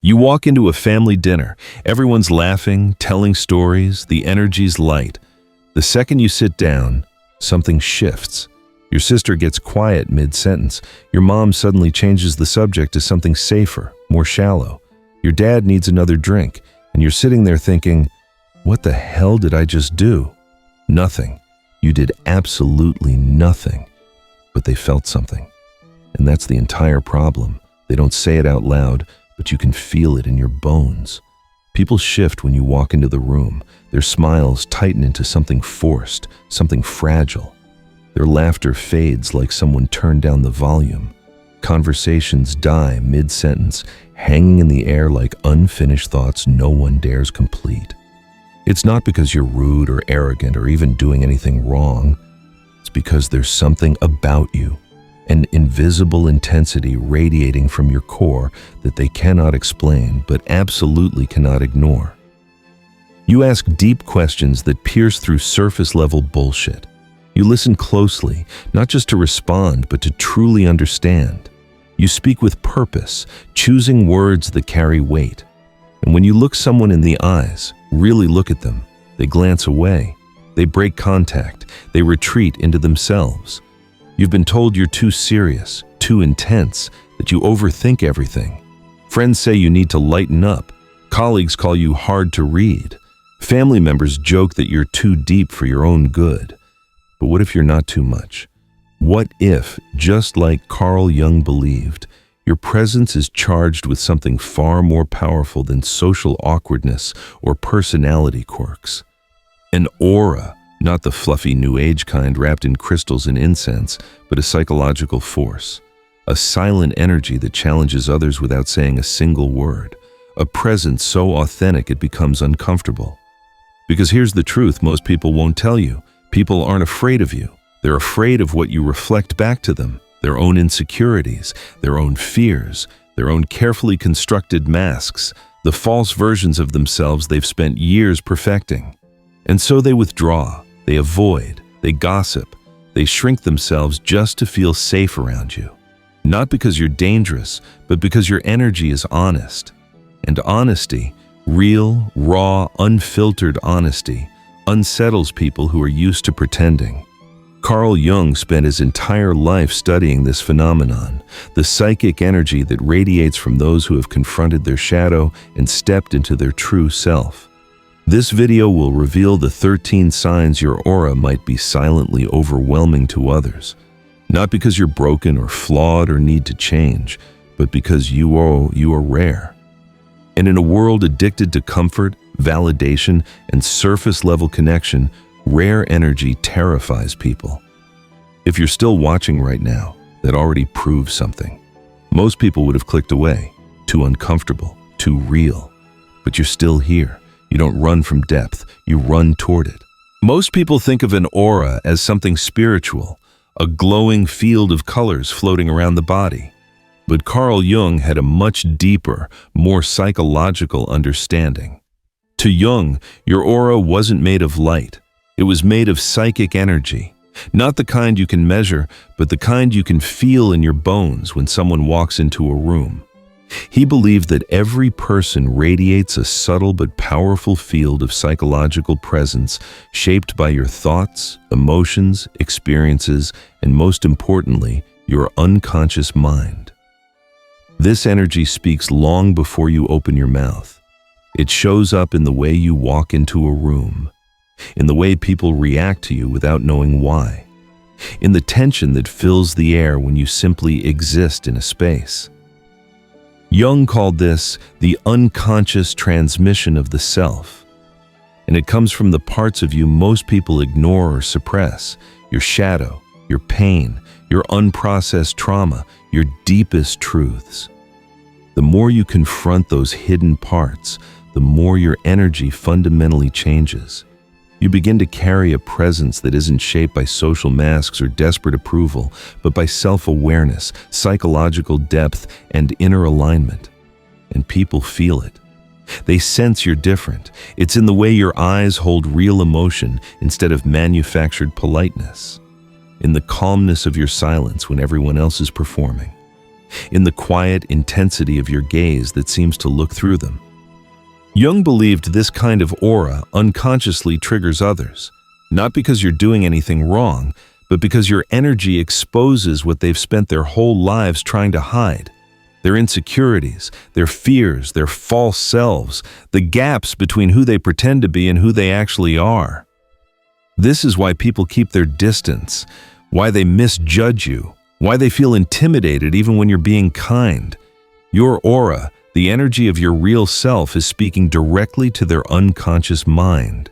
You walk into a family dinner. Everyone's laughing, telling stories, the energy's light. The second you sit down, something shifts. Your sister gets quiet mid-sentence. Your mom suddenly changes the subject to something safer, more shallow. Your dad needs another drink, and you're sitting there thinking, what the hell did I just do? Nothing. You did absolutely nothing. But they felt something. And that's the entire problem. They don't say it out loud, but you can feel it in your bones. People shift when you walk into the room. Their smiles tighten into something forced, something fragile. Their laughter fades like someone turned down the volume. Conversations die mid-sentence, hanging in the air like unfinished thoughts no one dares complete. It's not because you're rude or arrogant or even doing anything wrong. It's because there's something about you, an invisible intensity radiating from your core that they cannot explain but absolutely cannot ignore. You ask deep questions that pierce through surface-level bullshit. You listen closely, not just to respond, but to truly understand. You speak with purpose, choosing words that carry weight. And when you look someone in the eyes, really look at them, they glance away. They break contact. They retreat into themselves. You've been told you're too serious, too intense, that you overthink everything. Friends say you need to lighten up. Colleagues call you hard to read. Family members joke that you're too deep for your own good. But what if you're not too much? What if, just like Carl Jung believed, your presence is charged with something far more powerful than social awkwardness or personality quirks? An aura, not the fluffy New Age kind wrapped in crystals and incense, but a psychological force. A silent energy that challenges others without saying a single word. A presence so authentic it becomes uncomfortable. Because here's the truth most people won't tell you. People aren't afraid of you. They're afraid of what you reflect back to them, their own insecurities, their own fears, their own carefully constructed masks, the false versions of themselves they've spent years perfecting. And so they withdraw, they avoid, they gossip, they shrink themselves just to feel safe around you. Not because you're dangerous, but because your energy is honest. And honesty, real, raw, unfiltered honesty, unsettles people who are used to pretending. Carl Jung spent his entire life studying this phenomenon, the psychic energy that radiates from those who have confronted their shadow and stepped into their true self. This video will reveal the 13 signs your aura might be silently overwhelming to others. Not because you're broken or flawed or need to change, but because you are rare. And in a world addicted to comfort, validation, and surface-level connection, rare energy terrifies people. If you're still watching right now, that already proves something. Most people would have clicked away. Too uncomfortable, too real. But you're still here. You don't run from depth, you run toward it. Most people think of an aura as something spiritual, a glowing field of colors floating around the body. But Carl Jung had a much deeper, more psychological understanding. To Jung, your aura wasn't made of light. It was made of psychic energy. Not the kind you can measure, but the kind you can feel in your bones when someone walks into a room. He believed that every person radiates a subtle but powerful field of psychological presence shaped by your thoughts, emotions, experiences, and most importantly, your unconscious mind. This energy speaks long before you open your mouth. It shows up in the way you walk into a room, in the way people react to you without knowing why, in the tension that fills the air when you simply exist in a space. Jung called this the unconscious transmission of the self, and it comes from the parts of you most people ignore or suppress, your shadow, your pain, your unprocessed trauma, your deepest truths. The more you confront those hidden parts, the more your energy fundamentally changes. You begin to carry a presence that isn't shaped by social masks or desperate approval, but by self-awareness, psychological depth, and inner alignment. And people feel it. They sense you're different. It's in the way your eyes hold real emotion instead of manufactured politeness. In the calmness of your silence when everyone else is performing. in the quiet intensity of your gaze that seems to look through them. Jung believed this kind of aura unconsciously triggers others, not because you're doing anything wrong, but because your energy exposes what they've spent their whole lives trying to hide. Their insecurities, their fears, their false selves, the gaps between who they pretend to be and who they actually are. This is why people keep their distance, why they misjudge you, why they feel intimidated even when you're being kind. Your aura, the energy of your real self, is speaking directly to their unconscious mind.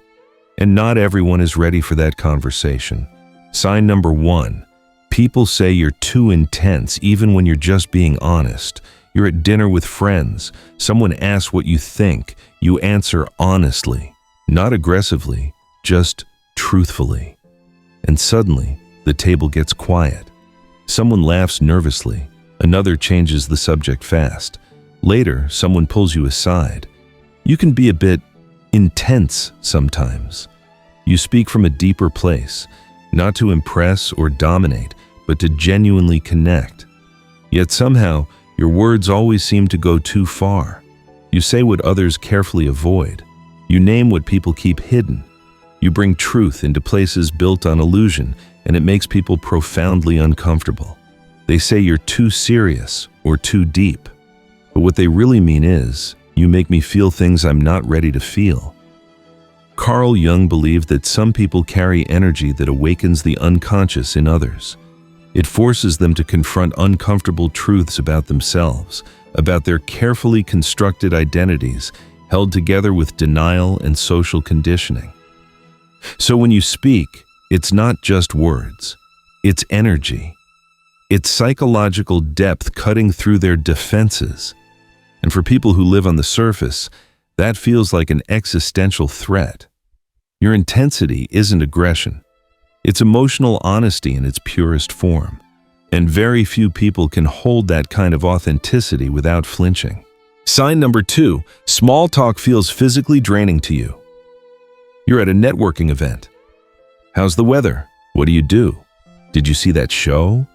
And not everyone is ready for that conversation. Sign number 1. People say you're too intense even when you're just being honest. You're at dinner with friends. Someone asks what you think. You answer honestly, not aggressively, just truthfully. And suddenly, the table gets quiet. Someone laughs nervously. Another changes the subject fast. Later, someone pulls you aside. You can be a bit intense sometimes. You speak from a deeper place, not to impress or dominate, but to genuinely connect. Yet somehow, your words always seem to go too far. You say what others carefully avoid. You name what people keep hidden. You bring truth into places built on illusion, and it makes people profoundly uncomfortable. They say you're too serious or too deep. But what they really mean is, you make me feel things I'm not ready to feel. Carl Jung believed that some people carry energy that awakens the unconscious in others. It forces them to confront uncomfortable truths about themselves, about their carefully constructed identities, held together with denial and social conditioning. So when you speak, it's not just words, it's energy. It's psychological depth cutting through their defenses. And for people who live on the surface, that feels like an existential threat. Your intensity isn't aggression. It's emotional honesty in its purest form. And very few people can hold that kind of authenticity without flinching. Sign number 2, small talk feels physically draining to you. You're at a networking event. How's the weather? What do you do? Did you see that show?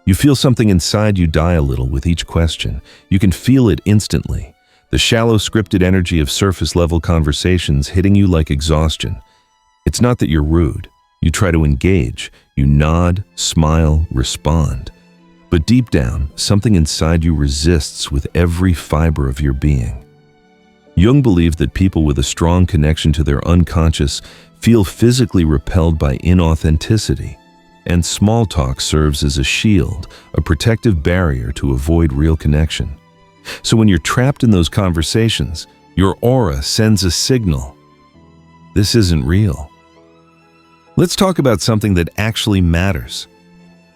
You feel something inside you die a little with each question. You can feel it instantly. The shallow scripted energy of surface-level conversations hitting you like exhaustion. It's not that you're rude. You try to engage. You nod, smile, respond. But deep down, something inside you resists with every fiber of your being. Jung believed that people with a strong connection to their unconscious feel physically repelled by inauthenticity, and small talk serves as a shield, a protective barrier to avoid real connection. So when you're trapped in those conversations, your aura sends a signal. This isn't real. Let's talk about something that actually matters.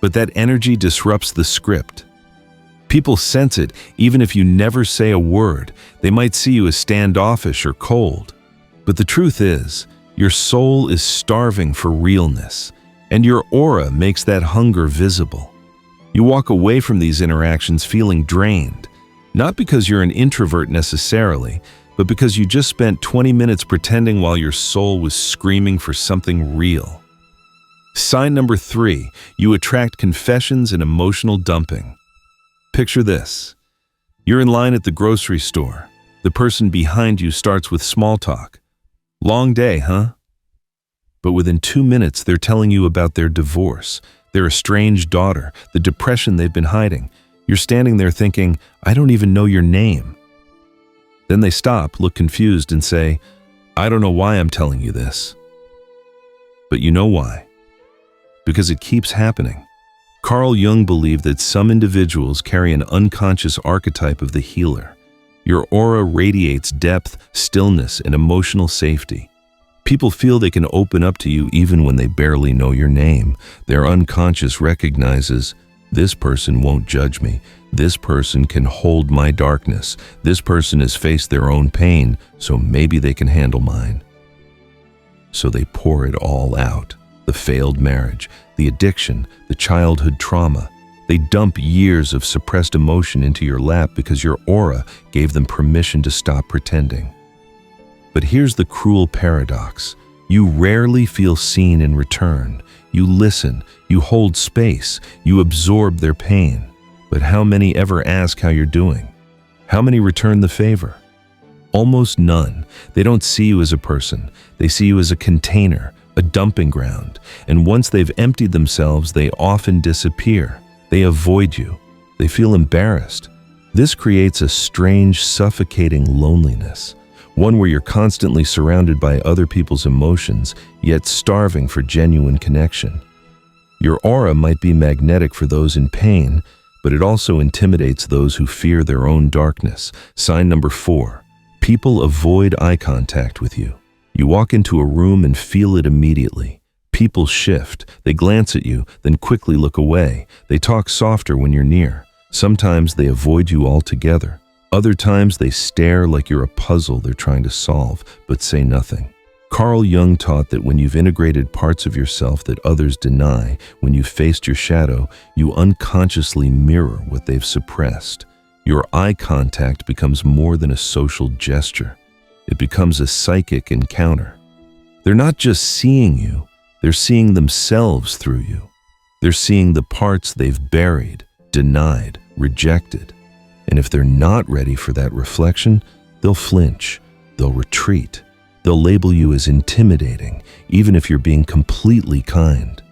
But that energy disrupts the script. People sense it even if you never say a word. They might see you as standoffish or cold. But the truth is, your soul is starving for realness, and your aura makes that hunger visible. You walk away from these interactions feeling drained, not because you're an introvert necessarily, but because you just spent 20 minutes pretending while your soul was screaming for something real. Sign number 3, you attract confessions and emotional dumping. Picture this. You're in line at the grocery store. The person behind you starts with small talk. Long day, huh? But within 2 minutes, they're telling you about their divorce, their estranged daughter, the depression they've been hiding. You're standing there thinking, I don't even know your name. Then they stop, look confused, and say, I don't know why I'm telling you this. But you know why. Because it keeps happening. Carl Jung believed that some individuals carry an unconscious archetype of the healer. Your aura radiates depth, stillness, and emotional safety. People feel they can open up to you even when they barely know your name. Their unconscious recognizes, this person won't judge me. This person can hold my darkness. This person has faced their own pain, so maybe they can handle mine. So they pour it all out. The failed marriage, the addiction, the childhood trauma. They dump years of suppressed emotion into your lap because your aura gave them permission to stop pretending. But here's the cruel paradox. You rarely feel seen in return. You listen, you hold space, you absorb their pain. But how many ever ask how you're doing? How many return the favor? Almost none. They don't see you as a person. They see you as a container, a dumping ground. And once they've emptied themselves, they often disappear. They avoid you. They feel embarrassed. This creates a strange, suffocating loneliness, one where you're constantly surrounded by other people's emotions, yet starving for genuine connection. Your aura might be magnetic for those in pain, but it also intimidates those who fear their own darkness. Sign number 4. People avoid eye contact with you. You walk into a room and feel it immediately. People shift. They glance at you, then quickly look away. They talk softer when you're near. Sometimes they avoid you altogether. Other times they stare like you're a puzzle they're trying to solve, but say nothing. Carl Jung taught that when you've integrated parts of yourself that others deny, when you've faced your shadow, you unconsciously mirror what they've suppressed. Your eye contact becomes more than a social gesture. It becomes a psychic encounter. They're not just seeing you, they're seeing themselves through you. They're seeing the parts they've buried, denied, rejected. And if they're not ready for that reflection, they'll flinch, they'll retreat. They'll label you as intimidating, even if you're being completely kind.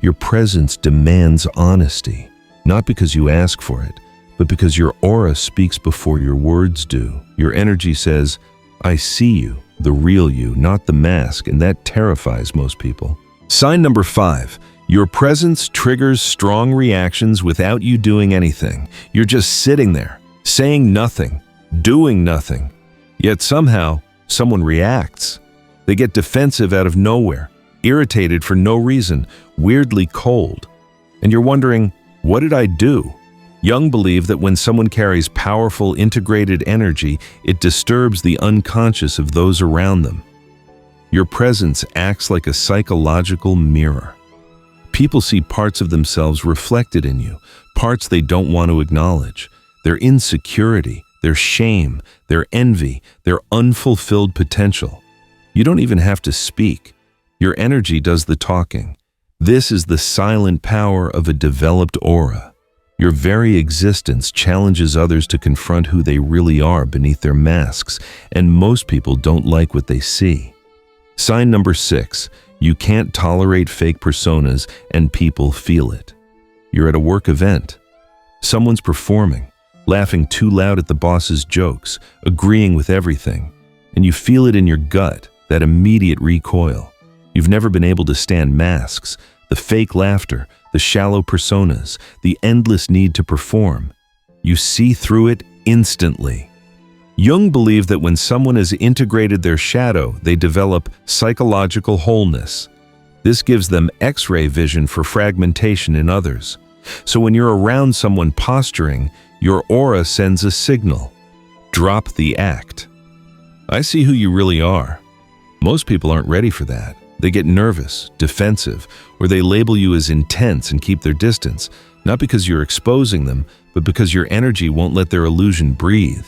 Your presence demands honesty, not because you ask for it, but because your aura speaks before your words do. Your energy says, I see you, the real you, not the mask, and that terrifies most people. Sign number 5. Your presence triggers strong reactions without you doing anything. You're just sitting there, saying nothing, doing nothing. Yet somehow, someone reacts. They get defensive out of nowhere, irritated for no reason, weirdly cold. And you're wondering, what did I do? Jung believed that when someone carries powerful, integrated energy, it disturbs the unconscious of those around them. Your presence acts like a psychological mirror. People see parts of themselves reflected in you, parts they don't want to acknowledge. Their insecurity, their shame, their envy, their unfulfilled potential. You don't even have to speak. Your energy does the talking. This is the silent power of a developed aura. Your very existence challenges others to confront who they really are beneath their masks, and most people don't like what they see. Sign number 6. You can't tolerate fake personas, and people feel it. You're at a work event. Someone's performing, laughing too loud at the boss's jokes, agreeing with everything, and you feel it in your gut, that immediate recoil. You've never been able to stand masks, the fake laughter, the shallow personas, the endless need to perform. You see through it instantly. Jung believed that when someone has integrated their shadow, they develop psychological wholeness. This gives them X-ray vision for fragmentation in others. So when you're around someone posturing, your aura sends a signal. Drop the act. I see who you really are. Most people aren't ready for that. They get nervous, defensive, or they label you as intense and keep their distance, not because you're exposing them, but because your energy won't let their illusion breathe.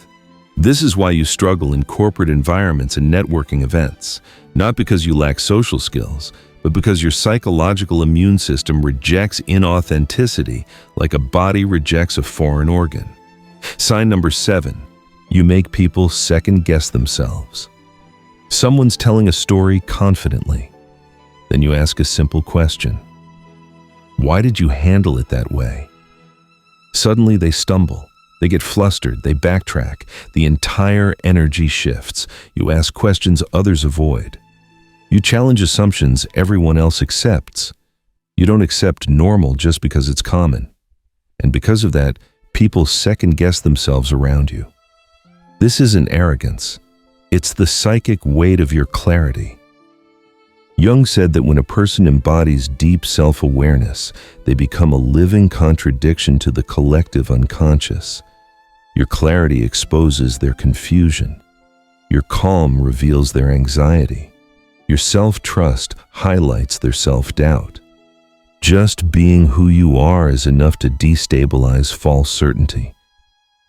This is why you struggle in corporate environments and networking events, not because you lack social skills, but because your psychological immune system rejects inauthenticity like a body rejects a foreign organ. Sign number 7. You make people second-guess themselves. Someone's telling a story confidently. Then you ask a simple question. Why did you handle it that way? Suddenly they stumble. They get flustered, they backtrack. The entire energy shifts. You ask questions others avoid. You challenge assumptions everyone else accepts. You don't accept normal just because it's common. And because of that, people second-guess themselves around you. This isn't arrogance. It's the psychic weight of your clarity. Jung said that when a person embodies deep self-awareness, they become a living contradiction to the collective unconscious. Your clarity exposes their confusion. Your calm reveals their anxiety. Your self-trust highlights their self-doubt. Just being who you are is enough to destabilize false certainty.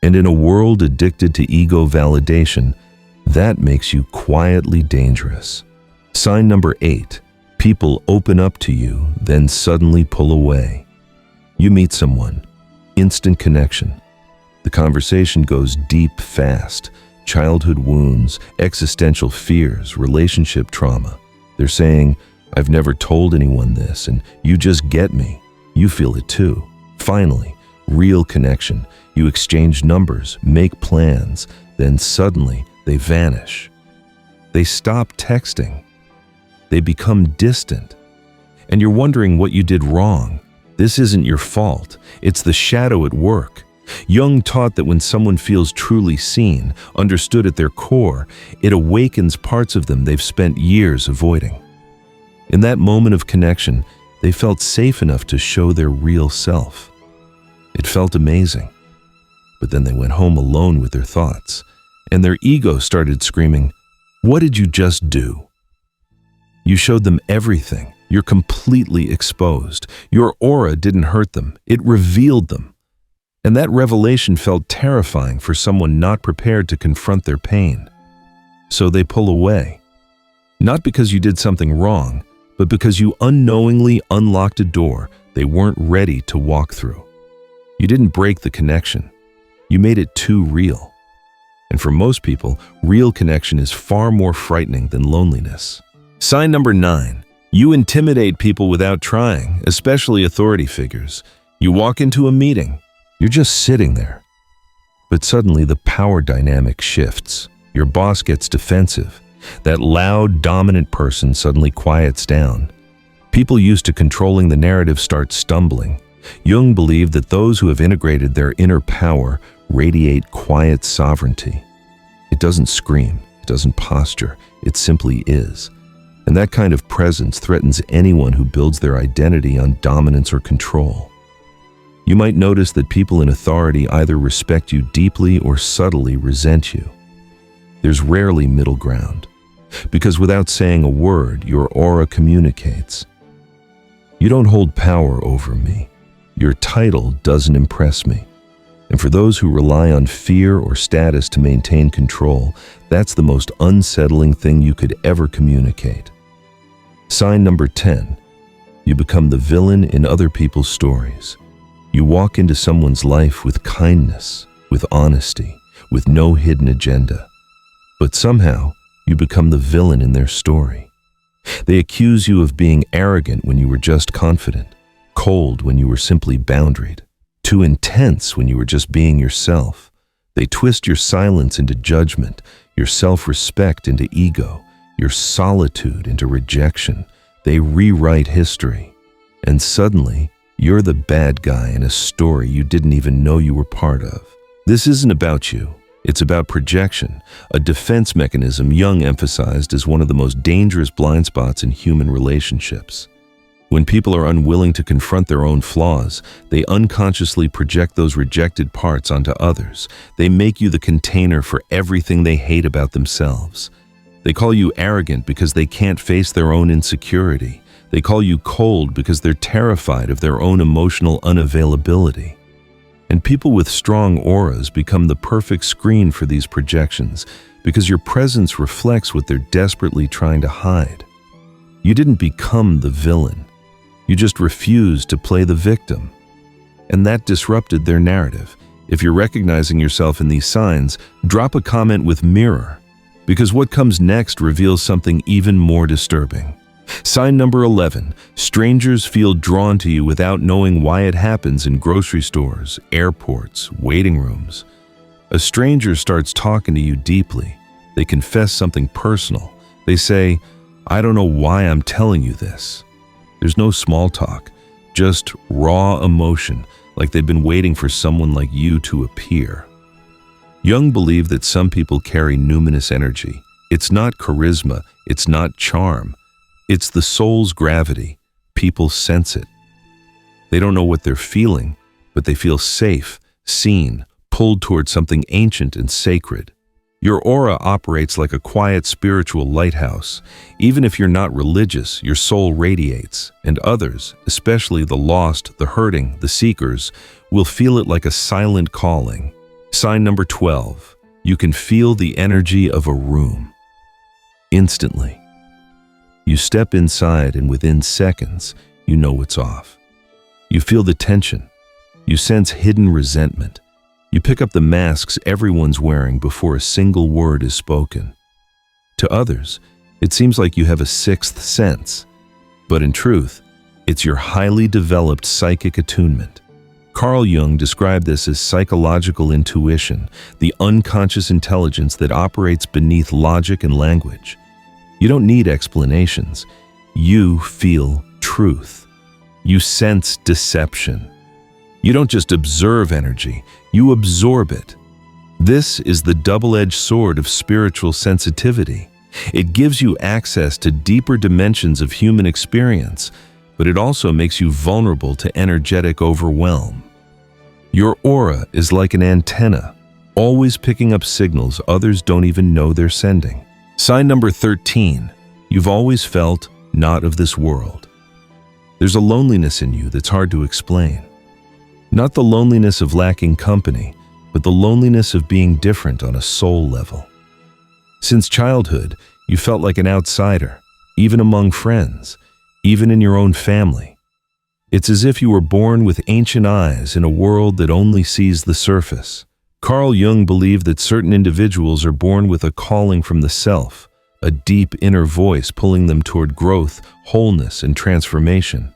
And in a world addicted to ego validation, that makes you quietly dangerous. Sign number 8. People open up to you, then suddenly pull away. You meet someone. Instant connection. The conversation goes deep fast. Childhood wounds, existential fears, relationship trauma. They're saying, "I've never told anyone this, and you just get me. You feel it too." Finally, real connection. You exchange numbers, make plans, then suddenly they vanish. They stop texting. They become distant. And you're wondering what you did wrong. This isn't your fault. It's the shadow at work. Jung taught that when someone feels truly seen, understood at their core, it awakens parts of them they've spent years avoiding. In that moment of connection, they felt safe enough to show their real self. It felt amazing. But then they went home alone with their thoughts, and their ego started screaming, "What did you just do?" You showed them everything. You're completely exposed. Your aura didn't hurt them. It revealed them. And that revelation felt terrifying for someone not prepared to confront their pain. So they pull away. Not because you did something wrong, but because you unknowingly unlocked a door they weren't ready to walk through. You didn't break the connection. You made it too real. And for most people, real connection is far more frightening than loneliness. Sign number 9. You intimidate people without trying, especially authority figures. You walk into a meeting. You're just sitting there. But suddenly the power dynamic shifts. Your boss gets defensive. That loud, dominant person suddenly quiets down. People used to controlling the narrative start stumbling. Jung believed that those who have integrated their inner power radiate quiet sovereignty. It doesn't scream, it doesn't posture, it simply is. And that kind of presence threatens anyone who builds their identity on dominance or control. You might notice that people in authority either respect you deeply or subtly resent you. There's rarely middle ground, because without saying a word, your aura communicates. You don't hold power over me. Your title doesn't impress me. And for those who rely on fear or status to maintain control, that's the most unsettling thing you could ever communicate. Sign number 10. You become the villain in other people's stories. You walk into someone's life with kindness, with honesty, with no hidden agenda. But somehow, you become the villain in their story. They accuse you of being arrogant when you were just confident, cold when you were simply boundaried, too intense when you were just being yourself. They twist your silence into judgment, your self-respect into ego, your solitude into rejection. They rewrite history. And suddenly, you're the bad guy in a story you didn't even know you were part of. This isn't about you. It's about projection, a defense mechanism Jung emphasized as one of the most dangerous blind spots in human relationships. When people are unwilling to confront their own flaws, they unconsciously project those rejected parts onto others. They make you the container for everything they hate about themselves. They call you arrogant because they can't face their own insecurity. They call you cold because they're terrified of their own emotional unavailability. And people with strong auras become the perfect screen for these projections because your presence reflects what they're desperately trying to hide. You didn't become the villain. You just refused to play the victim. And that disrupted their narrative. If you're recognizing yourself in these signs, drop a comment with mirror, because what comes next reveals something even more disturbing. Sign number 11. Strangers feel drawn to you without knowing why it happens in grocery stores, airports, waiting rooms. A stranger starts talking to you deeply. They confess something personal. They say, "I don't know why I'm telling you this." There's no small talk, just raw emotion, like they've been waiting for someone like you to appear. Jung believed that some people carry numinous energy. It's not charisma, it's not charm. It's the soul's gravity. People sense it. They don't know what they're feeling, but they feel safe, seen, pulled towards something ancient and sacred. Your aura operates like a quiet spiritual lighthouse. Even if you're not religious, your soul radiates, and others, especially the lost, the hurting, the seekers, will feel it like a silent calling. Sign number 12. You can feel the energy of a room. Instantly. You step inside and within seconds, you know what's off. You feel the tension. You sense hidden resentment. You pick up the masks everyone's wearing before a single word is spoken. To others, it seems like you have a sixth sense, but in truth, it's your highly developed psychic attunement. Carl Jung described this as psychological intuition, the unconscious intelligence that operates beneath logic and language. You don't need explanations. You feel truth. You sense deception. You don't just observe energy, you absorb it. This is the double-edged sword of spiritual sensitivity. It gives you access to deeper dimensions of human experience, but it also makes you vulnerable to energetic overwhelm. Your aura is like an antenna, always picking up signals others don't even know they're sending. Sign number 13, you've always felt not of this world. There's a loneliness in you that's hard to explain. Not the loneliness of lacking company, but the loneliness of being different on a soul level. Since childhood, you felt like an outsider, even among friends, even in your own family. It's as if you were born with ancient eyes in a world that only sees the surface. Carl Jung believed that certain individuals are born with a calling from the self, a deep inner voice pulling them toward growth, wholeness, and transformation.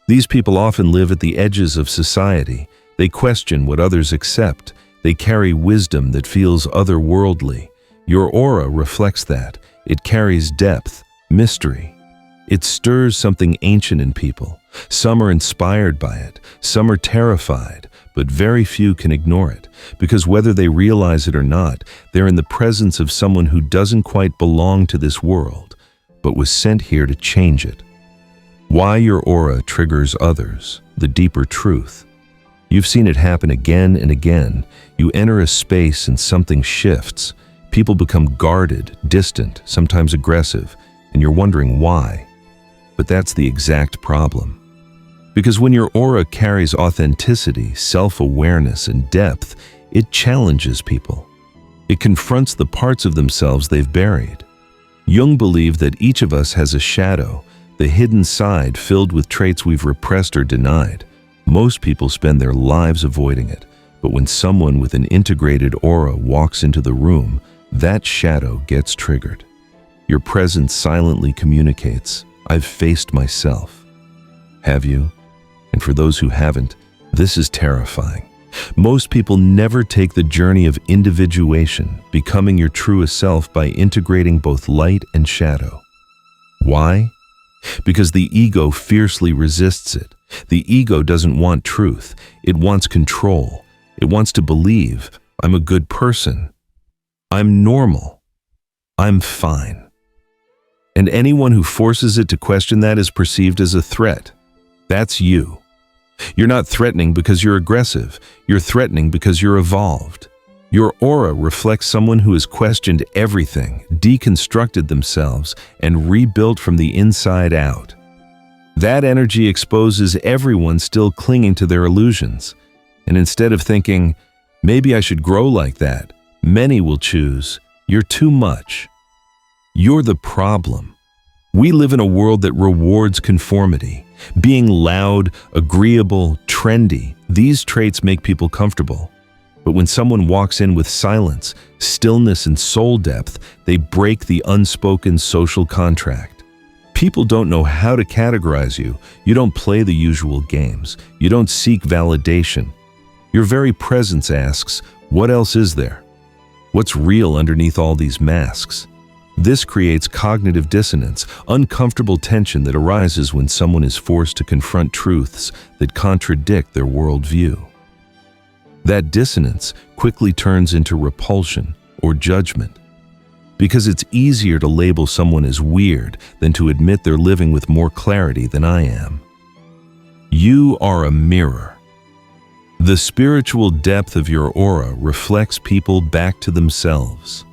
These people often live at the edges of society. They question what others accept. They carry wisdom that feels otherworldly. Your aura reflects that. It carries depth, mystery. It stirs something ancient in people. Some are inspired by it. Some are terrified, but very few can ignore it, because whether they realize it or not, they're in the presence of someone who doesn't quite belong to this world, but was sent here to change it. Why your aura triggers others, the deeper truth. You've seen it happen again and again. You enter a space and something shifts. People become guarded, distant, sometimes aggressive, and you're wondering why. But that's the exact problem. Because when your aura carries authenticity, self-awareness, and depth, it challenges people. It confronts the parts of themselves they've buried. Jung believed that each of us has a shadow, the hidden side filled with traits we've repressed or denied. Most people spend their lives avoiding it, but when someone with an integrated aura walks into the room, that shadow gets triggered. Your presence silently communicates, "I've faced myself." Have you? And for those who haven't, this is terrifying. Most people never take the journey of individuation, becoming your truest self by integrating both light and shadow. Why? Because the ego fiercely resists it. The ego doesn't want truth. It wants control. It wants to believe, "I'm a good person. I'm normal. I'm fine." And anyone who forces it to question that is perceived as a threat. That's you. You're not threatening because you're aggressive. You're threatening because you're evolved. Your aura reflects someone who has questioned everything, deconstructed themselves, and rebuilt from the inside out. That energy exposes everyone still clinging to their illusions. And instead of thinking, "Maybe I should grow like that," many will choose, "You're too much. You're the problem." We live in a world that rewards conformity. Being loud, agreeable, trendy, these traits make people comfortable. But when someone walks in with silence, stillness, and soul depth, they break the unspoken social contract. People don't know how to categorize you. You don't play the usual games. You don't seek validation. Your very presence asks, "What else is there? What's real underneath all these masks?" This creates cognitive dissonance, uncomfortable tension that arises when someone is forced to confront truths that contradict their worldview. That dissonance quickly turns into repulsion or judgment, because it's easier to label someone as weird than to admit they're living with more clarity than I am. You are a mirror. The spiritual depth of your aura reflects people back to themselves.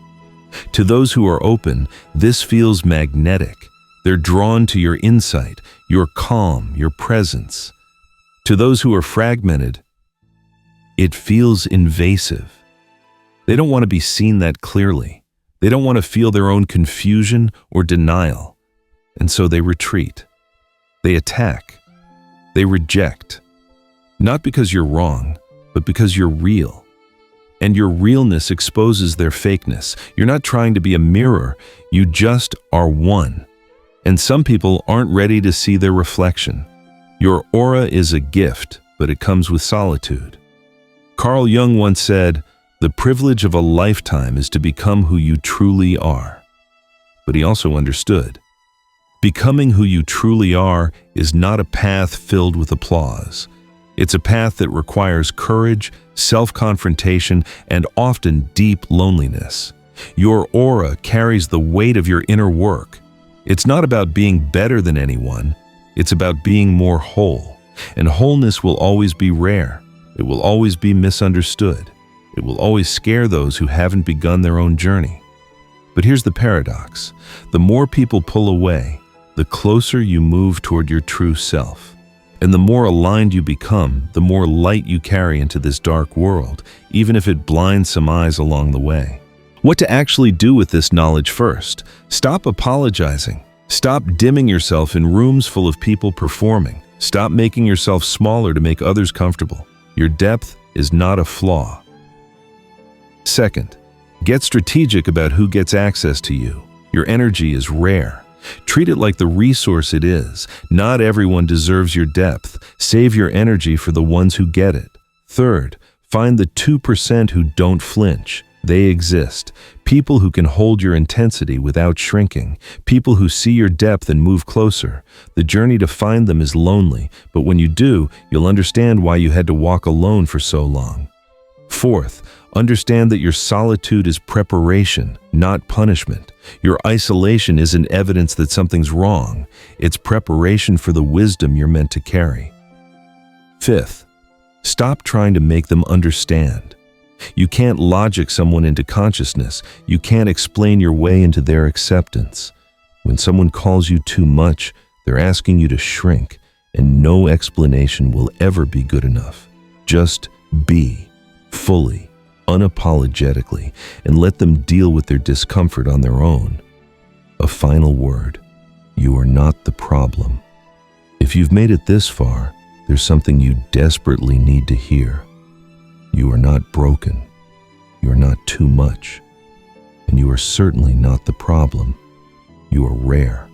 To those who are open, this feels magnetic. They're drawn to your insight, your calm, your presence. To those who are fragmented, it feels invasive. They don't want to be seen that clearly. They don't want to feel their own confusion or denial. And so they retreat. They attack. They reject. Not because you're wrong, but because you're real. And your realness exposes their fakeness. You're not trying to be a mirror, you just are one. And some people aren't ready to see their reflection. Your aura is a gift, but it comes with solitude. Carl Jung once said, "The privilege of a lifetime is to become who you truly are." But he also understood, becoming who you truly are is not a path filled with applause. It's a path that requires courage, self-confrontation, and often deep loneliness. Your aura carries the weight of your inner work. It's not about being better than anyone, it's about being more whole. And wholeness will always be rare. It will always be misunderstood. It will always scare those who haven't begun their own journey. But here's the paradox. The more people pull away, the closer you move toward your true self. And the more aligned you become, the more light you carry into this dark world, even if it blinds some eyes along the way. What to actually do with this knowledge first? Stop apologizing. Stop dimming yourself in rooms full of people performing. Stop making yourself smaller to make others comfortable. Your depth is not a flaw. Second, get strategic about who gets access to you. Your energy is rare. Treat it like the resource it is. Not everyone deserves your depth. Save your energy for the ones who get it. Third, find the 2% who don't flinch. They exist. People who can hold your intensity without shrinking. People who see your depth and move closer. The journey to find them is lonely, but when you do, you'll understand why you had to walk alone for so long. Fourth, understand that your solitude is preparation, not punishment. Your isolation isn't evidence that something's wrong. It's preparation for the wisdom you're meant to carry. Fifth, stop trying to make them understand. You can't logic someone into consciousness. You can't explain your way into their acceptance. When someone calls you too much, they're asking you to shrink, and no explanation will ever be good enough. Just be, fully, unapologetically, and let them deal with their discomfort on their own. A final word: you are not the problem. If you've made it this far, there's something you desperately need to hear. You are not broken. You are not too much. And you are certainly not the problem. You are rare.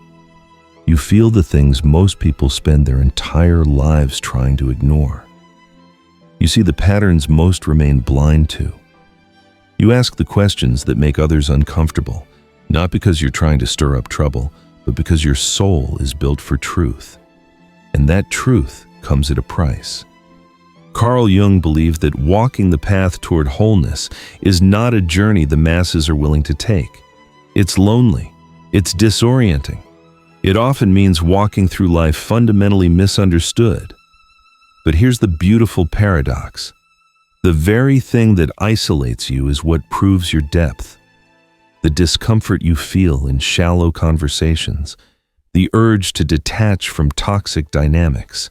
You feel the things most people spend their entire lives trying to ignore. You see the patterns most remain blind to. You ask the questions that make others uncomfortable, not because you're trying to stir up trouble, but because your soul is built for truth. And that truth comes at a price. Carl Jung believed that walking the path toward wholeness is not a journey the masses are willing to take. It's lonely. It's disorienting. It often means walking through life fundamentally misunderstood. But here's the beautiful paradox. The very thing that isolates you is what proves your depth. The discomfort you feel in shallow conversations, the urge to detach from toxic dynamics,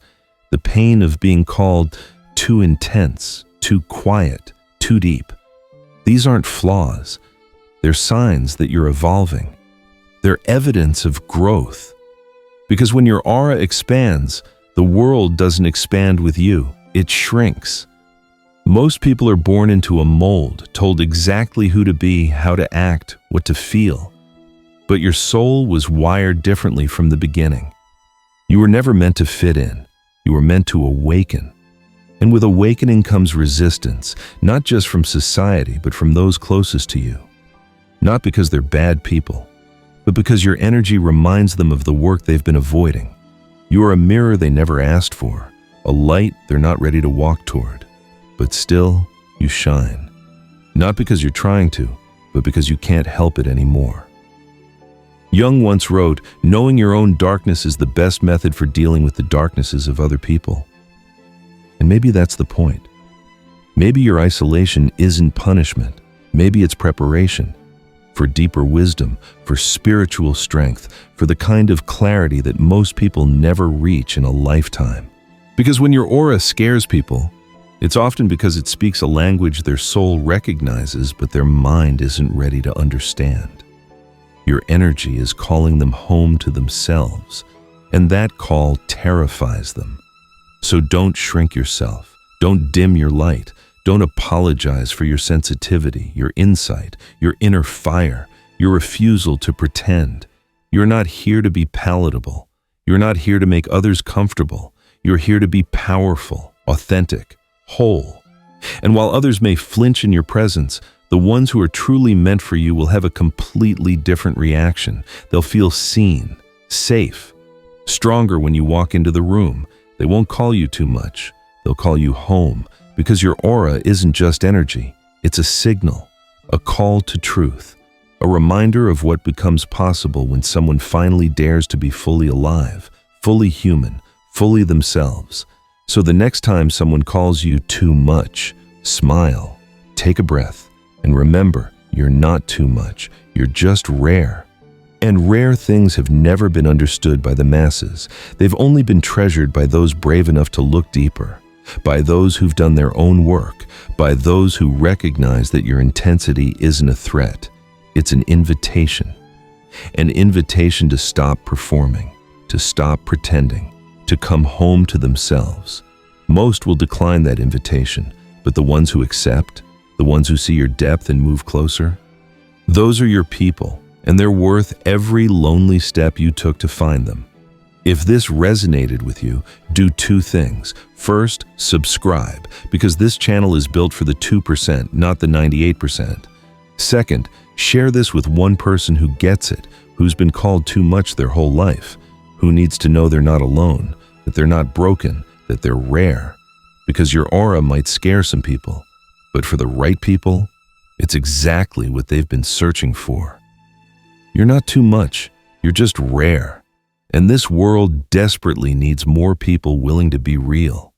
the pain of being called too intense, too quiet, too deep. These aren't flaws. They're signs that you're evolving. They're evidence of growth. Because when your aura expands, the world doesn't expand with you. It shrinks. Most people are born into a mold, told exactly who to be, how to act, what to feel. But your soul was wired differently from the beginning. You were never meant to fit in. You were meant to awaken. And with awakening comes resistance, not just from society, but from those closest to you. Not because they're bad people, but because your energy reminds them of the work they've been avoiding. You are a mirror they never asked for, a light they're not ready to walk toward. But still, you shine. Not because you're trying to, but because you can't help it anymore. Jung once wrote, "Knowing your own darkness is the best method for dealing with the darknesses of other people." And maybe that's the point. Maybe your isolation isn't punishment. Maybe it's preparation for deeper wisdom, for spiritual strength, for the kind of clarity that most people never reach in a lifetime. Because when your aura scares people, it's often because it speaks a language their soul recognizes, but their mind isn't ready to understand. Your energy is calling them home to themselves, and that call terrifies them. So don't shrink yourself. Don't dim your light. Don't apologize for your sensitivity, your insight, your inner fire, your refusal to pretend. You're not here to be palatable. You're not here to make others comfortable. You're here to be powerful, authentic, whole. And while others may flinch in your presence, the ones who are truly meant for you will have a completely different reaction. They'll feel seen, safe, stronger when you walk into the room. They won't call you too much. They'll call you home, because your aura isn't just energy. It's a signal, a call to truth, a reminder of what becomes possible when someone finally dares to be fully alive, fully human, fully themselves. So the next time someone calls you too much, smile, take a breath, and remember, you're not too much. You're just rare. And rare things have never been understood by the masses. They've only been treasured by those brave enough to look deeper, by those who've done their own work, by those who recognize that your intensity isn't a threat. It's an invitation to stop performing, to stop pretending, to come home to themselves. Most will decline that invitation, but the ones who accept, the ones who see your depth and move closer, those are your people, and they're worth every lonely step you took to find them. If this resonated with you, do two things. First, subscribe, because this channel is built for the 2%, not the 98%. Second, share this with one person who gets it, who's been called too much their whole life, who needs to know they're not alone, that they're not broken, that they're rare. Because your aura might scare some people, but for the right people, it's exactly what they've been searching for. You're not too much, you're just rare. And this world desperately needs more people willing to be real.